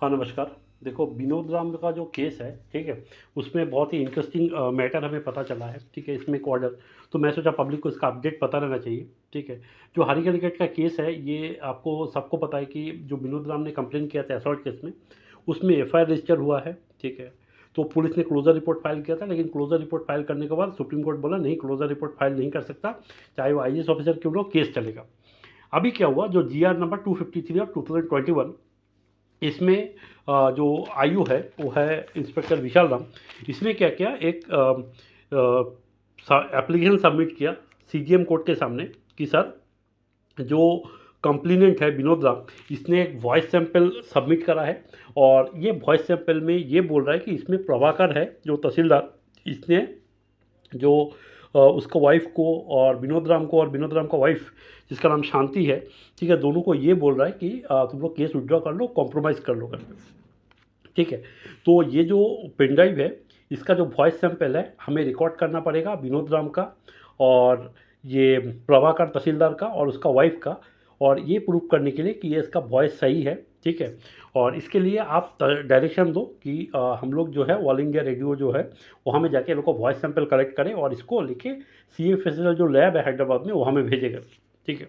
हाँ, नमस्कार। देखो, विनोद राम का जो केस है, ठीक है? उसमें बहुत ही इंटरेस्टिंग मैटर हमें पता चला है, ठीक है? इसमें एक ऑर्डर, तो मैं सोचा पब्लिक को इसका अपडेट पता रहना चाहिए, ठीक है? जो हरीगढ़ गेट का केस है, ये आपको सबको पता है कि जो विनोद राम ने कंप्लेन किया था असॉल्ट केस में, उसमें एफआईआर रजिस्टर हुआ है, ठीक है? तो पुलिस ने क्लोज़र रिपोर्ट फाइल किया था, लेकिन क्लोज़र रिपोर्ट फाइल करने के बाद सुप्रीम कोर्ट बोला नहीं, क्लोज़र रिपोर्ट फाइल नहीं कर सकता, चाहे वो आईएएस ऑफिसर क्यों ना हो, केस चलेगा। अभी क्या हुआ, जो जीआर नंबर 253 ऑफ 2021, इसमें जो आयु है वो है इंस्पेक्टर विशाल राम। इसने क्या किया, एक एप्लीकेशन सबमिट किया सीजीएम कोर्ट के सामने कि सर, जो कंप्लेनेंट है विनोद राम, इसने एक वॉइस सैंपल सबमिट करा है और ये वॉइस सैंपल में ये बोल रहा है कि इसमें प्रभाकर है जो तहसीलदार, इसने जो उसका वाइफ को और विनोद राम को और विनोद राम का वाइफ जिसका नाम शांति है, ठीक है, दोनों को ये बोल रहा है कि तुम लोग केस विड्रॉ कर लो, कॉम्प्रोमाइज़ कर लो करके, ठीक है। तो ये जो पेन ड्राइव है, इसका जो वॉइस सैंपल है हमें रिकॉर्ड करना पड़ेगा विनोद राम का और ये प्रभाकर तहसीलदार का और उसका वाइफ का, और ये प्रूव करने के लिए कि ये इसका वॉइस सही है, ठीक है। और इसके लिए आप डायरेक्शन दो कि हम लोग जो है ऑल इंडिया रेडियो जो है वहाँ में जाके लोग को वॉइस सैंपल कलेक्ट करें और इसको लेके सी एफ जो लैब है हैदराबाद में वहाँ में भेजेगा, ठीक है।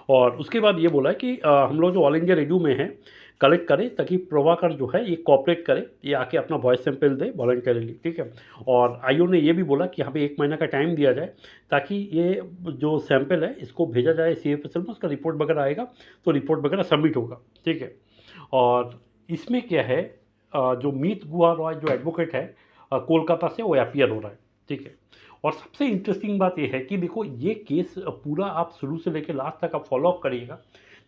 और उसके बाद ये बोला है कि हम लोग जो ऑल इंडिया रेडियो में है कलेक्ट करें ताकि प्रभाकर जो है ये कॉपरेट करे, ये आके अपना वॉइस सैंपल दे वॉलंटरीली, ठीक है। और आईओ ने ये भी बोला कि हमें 1 महीना का टाइम दिया जाए ताकि ये जो सैंपल है इसको भेजा जाए सीएफएसएल में, उसका रिपोर्ट वगैरह आएगा तो रिपोर्ट वगैरह सबमिट होगा, ठीक है। और इसमें क्या है, जो मीत गुहा रॉय जो एडवोकेट है कोलकाता से, वो अपीयर हो रहा है, ठीक है। और सबसे इंटरेस्टिंग बात यह है कि देखो, ये केस पूरा आप शुरू से लेकर लास्ट तक आप फॉलो अप करिएगा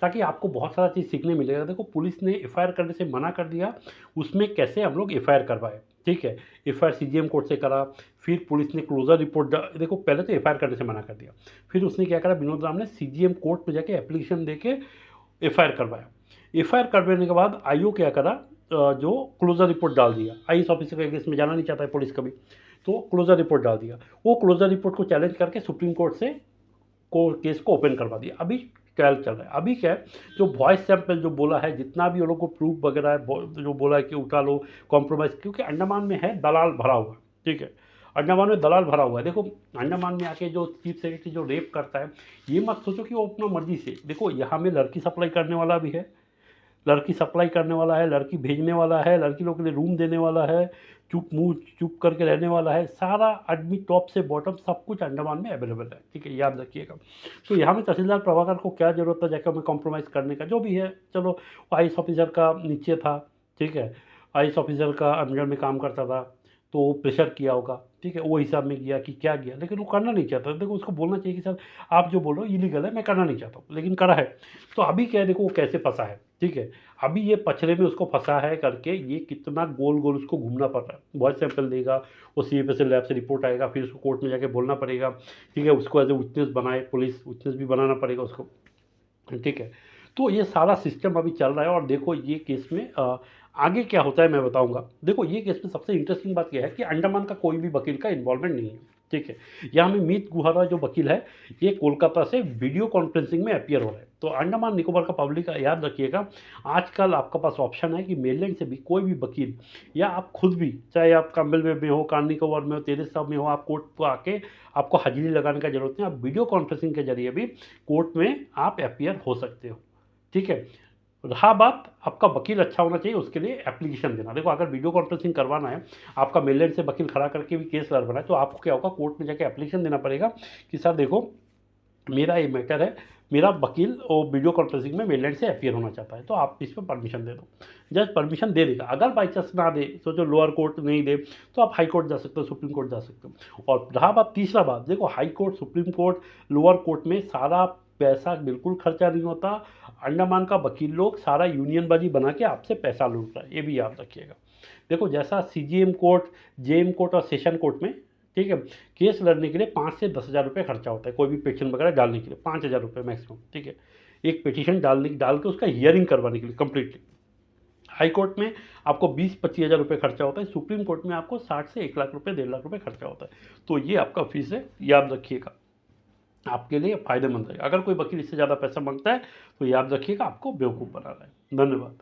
ताकि आपको बहुत सारा चीज़ सीखने मिलेगा। देखो, पुलिस ने एफआईआर करने से मना कर दिया, उसमें कैसे हम लोग एफआईआर करवाए, ठीक है। एफआईआर सीजीएम कोर्ट से करा, फिर पुलिस ने क्लोजर रिपोर्ट देखो, पहले तो एफआईआर करने से मना कर दिया, फिर उसने क्या करा, विनोद राम ने सीजीएम कोर्ट में जाके एप्लीकेशन दे के एफआईआर करवाया। एफआईआर करवाने के बाद आईओ क्या करा, जो क्लोजर रिपोर्ट डाल दिया, आईएएस ऑफिसर का केस में जाना नहीं चाहता है पुलिस कभी, तो क्लोजर रिपोर्ट डाल दिया। वो क्लोजर रिपोर्ट को चैलेंज करके सुप्रीम कोर्ट से केस को ओपन करवा दिया। अभी ट्रायल चल रहा है। अभी क्या है, जो वॉइस सैंपल जो बोला है, जितना भी वो लोग को प्रूफ वगैरह है, जो बोला है कि उठा लो, कॉम्प्रोमाइज़, क्योंकि अंडमान में है दलाल भरा हुआ, ठीक है। अंडमान में दलाल भरा हुआ है। देखो, अंडमान में आके जो चीफ सेक्रेटरी जो रेप करता है, ये मत सोचो कि वो अपना मर्जी से, देखो यहाँ में लड़की सप्लाई करने वाला भी है, लड़की सप्लाई करने वाला है, लड़की भेजने वाला है, लड़की लोग के लिए रूम देने वाला है, चुप मुंह चुप करके रहने वाला है, सारा आदमी टॉप से बॉटम सब कुछ अंडमान में अवेलेबल है, ठीक है, याद रखिएगा। तो यहाँ में तहसीलदार प्रभाकर को क्या जरूरत है जाकर हमें कॉम्प्रोमाइज़ करने का, जो भी है चलो, आईएएस ऑफिसर का नीचे था, ठीक है, आईएएस ऑफिसर का अंडर में काम करता था, तो वो प्रेशर किया होगा, ठीक है, वो हिसाब में किया कि क्या किया, लेकिन वो करना नहीं चाहता। देखो, उसको बोलना चाहिए कि सर, आप जो बोलो इलीगल है, मैं करना नहीं चाहता हूँ, लेकिन करा है। तो अभी क्या है, देखो वो कैसे फंसा है, ठीक है। अभी ये पचड़े में उसको फंसा है करके, ये कितना गोल गोल उसको घूमना पड़ रहा है। वॉइस सैंपल देगा, वो सीएफएसएल लैब से रिपोर्ट आएगा, फिर उसको कोर्ट में जाके बोलना पड़ेगा, ठीक है। उसको एज ए विटनेस बनाए, पुलिस विटनेस भी बनाना पड़ेगा उसको, ठीक है। तो ये सारा सिस्टम अभी चल रहा है और देखो ये केस में आगे क्या होता है मैं बताऊंगा। देखो, ये केस में सबसे इंटरेस्टिंग बात यह है कि अंडमान का कोई भी वकील का इन्वॉल्वमेंट नहीं है, ठीक है। यहाँ में मीत गुहारा जो वकील है, ये कोलकाता से वीडियो कॉन्फ्रेंसिंग में अपियर हो रहे हैं। तो अंडमान निकोबार का पब्लिक का याद रखिएगा, आजकल आपका पास ऑप्शन है कि मेनलैंड से भी कोई भी वकील, या आप खुद भी, चाहे आप कंबल में हो, कार निकोबार में हो, तेरस साहब में हो, आप कोर्ट पर आके आपको हाजिरी लगाने का जरूरत नहीं, आप वीडियो कॉन्फ्रेंसिंग के जरिए भी कोर्ट में आप अपियर हो सकते हो, ठीक है। रहा बात, आपका वकील अच्छा होना चाहिए, उसके लिए एप्लीकेशन देना। देखो, अगर वीडियो कॉन्फ्रेंसिंग करवाना है, आपका मेलैंड से वकील खड़ा करके भी केस लड़वाना है, तो आपको क्या होगा, कोर्ट में जाके एप्लीकेशन देना पड़ेगा कि सर देखो, मेरा ये मैटर है, मेरा वकील वो वीडियो कॉन्फ्रेंसिंग में मेलैंड से अपियर होना चाहता है, तो आप इस पर परमिशन दे दो। जज परमिशन दे देगा। अगर बाई चांस ना दे, सोचो लोअर कोर्ट नहीं दे, तो आप हाई कोर्ट जा सकते हो, सुप्रीम कोर्ट जा सकते हो। और रहा बात, तीसरा बात, देखो high court, supreme court, lower court में सारा पैसा बिल्कुल खर्चा नहीं होता। अंडमान का वकील लोग सारा यूनियनबाजी बना के आपसे पैसा लूट रहा है, ये भी याद रखिएगा। देखो, जैसा सीजीएम कोर्ट, जेएम कोर्ट और सेशन कोर्ट में, ठीक है, केस लड़ने के लिए 5 से 10 हज़ार रुपये खर्चा होता है, कोई भी पिटीशन वगैरह डालने के लिए 5 हज़ार रुपये मैक्सिमम, ठीक है, एक पिटीशन डाल के उसका हियरिंग करवाने के लिए कंप्लीटली। हाई कोर्ट में आपको 20-25 हज़ार रुपये खर्चा होता है, सुप्रीम कोर्ट में आपको 60 से 1 लाख रुपये, 1.5 लाख रुपये खर्चा होता है। तो ये आपका फीस है, याद रखिएगा, आपके लिए फायदेमंद है। अगर कोई वकील इससे ज़्यादा पैसा मांगता है तो याद रखिएगा, आपको बेवकूफ़ बना रहा है। धन्यवाद।